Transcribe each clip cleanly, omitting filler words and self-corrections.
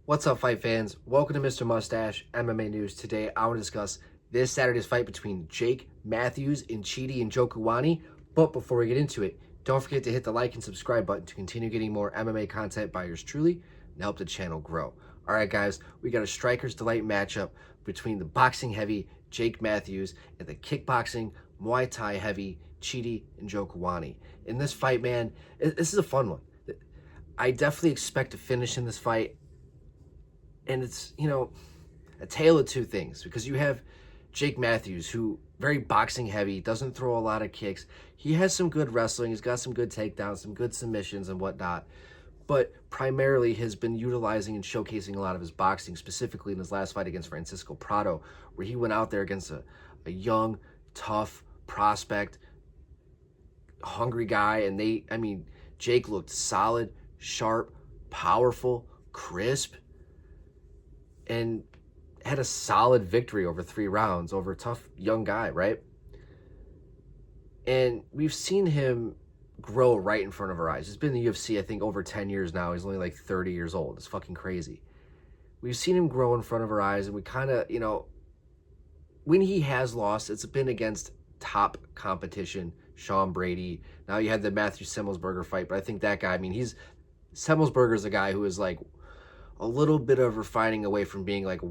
What's up, fight fans? Welcome to Mr. Mustache MMA News. Today, I want to discuss this Saturday's fight between Jake Matthews and Chidi Njokuani. But before we get into it, don't forget to hit the like and subscribe button to continue getting more MMA content by yours truly and help the channel grow. All right, guys, we got a Striker's Delight matchup between the boxing heavy Jake Matthews and the kickboxing Muay Thai heavy Chidi Njokuani. In this fight, man, this is a fun one. I definitely expect a finish in this fight. And it's, a tale of two things, because you have Jake Matthews, who very boxing heavy, doesn't throw a lot of kicks. He has some good wrestling. He's got some good takedowns, some good submissions and whatnot. But primarily has been utilizing and showcasing a lot of his boxing, specifically in his last fight against Francisco Prado, where he went out there against a young, tough prospect, hungry guy. And Jake looked solid, sharp, powerful, crisp, and had a solid victory over 3 rounds over a tough young guy, right? And we've seen him grow right in front of our eyes. He's been in the UFC, I think, over 10 years now. He's only like 30 years old. It's fucking crazy. We've seen him grow in front of our eyes, and we kind of, when he has lost, it's been against top competition, Sean Brady. Now you had the Matthew Semmelsberger fight, but I think that guy, Semmelsberger's a guy who is like a little bit of refining away from being like a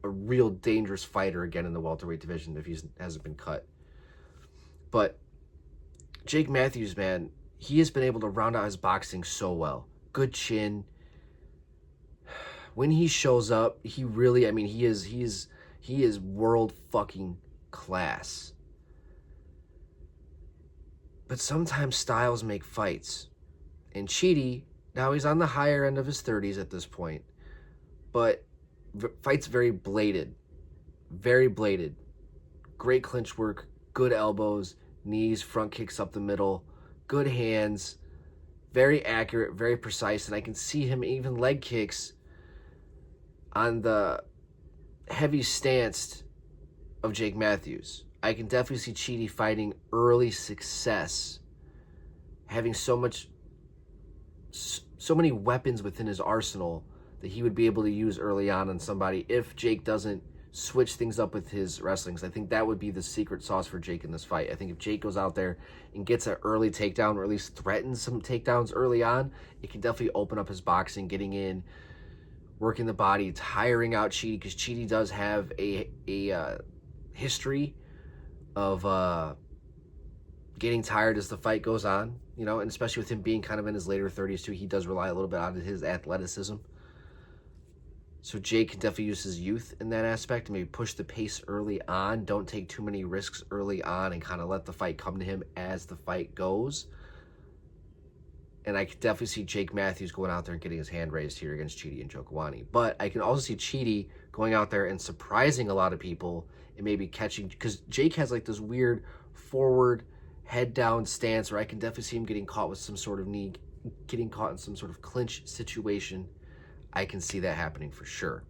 real dangerous fighter again in the welterweight division if he hasn't been cut. But Jake Matthews, man, he has been able to round out his boxing so well. Good chin. When he shows up, he really, he is world fucking class. But sometimes styles make fights. And Chidi, now he's on the higher end of his 30s at this point, but fights very bladed. Very bladed. Great clinch work, good elbows, knees, front kicks up the middle, good hands, very accurate, very precise, and I can see him even leg kicks on the heavy stance of Jake Matthews. I can definitely see Chidi fighting early success, having so many weapons within his arsenal that he would be able to use early on somebody if Jake doesn't switch things up with his wrestling. I think that would be the secret sauce for Jake in this fight. I think if Jake goes out there and gets an early takedown, or at least threatens some takedowns early on, it can definitely open up his boxing, getting in, working the body, tiring out Chidi, because Chidi does have a history of getting tired as the fight goes on, and especially with him being kind of in his later 30s too, he does rely a little bit on his athleticism. So Jake can definitely use his youth in that aspect and maybe push the pace early on. Don't take too many risks early on and kind of let the fight come to him as the fight goes. And I can definitely see Jake Matthews going out there and getting his hand raised here against Chidi Njokuani. But I can also see Chidi going out there and surprising a lot of people and maybe catching, because Jake has like this weird forward head down stance where I can definitely see him getting caught with some sort of knee, getting caught in some sort of clinch situation. I can see that happening for sure.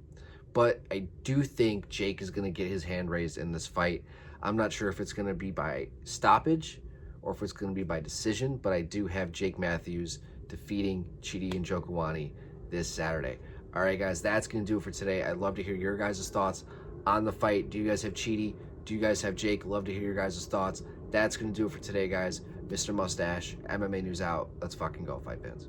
But I do think Jake is going to get his hand raised in this fight. I'm not sure if it's going to be by stoppage or if it's going to be by decision, but I do have Jake Matthews defeating Chidi Njokuani this Saturday. All right, guys, that's going to do it for today. I'd love to hear your guys' thoughts on the fight. Do you guys have Chidi? Do you guys have Jake? Love to hear your guys' thoughts. That's going to do it for today, guys. Mr. Mustache, MMA News out. Let's fucking go, fight fans.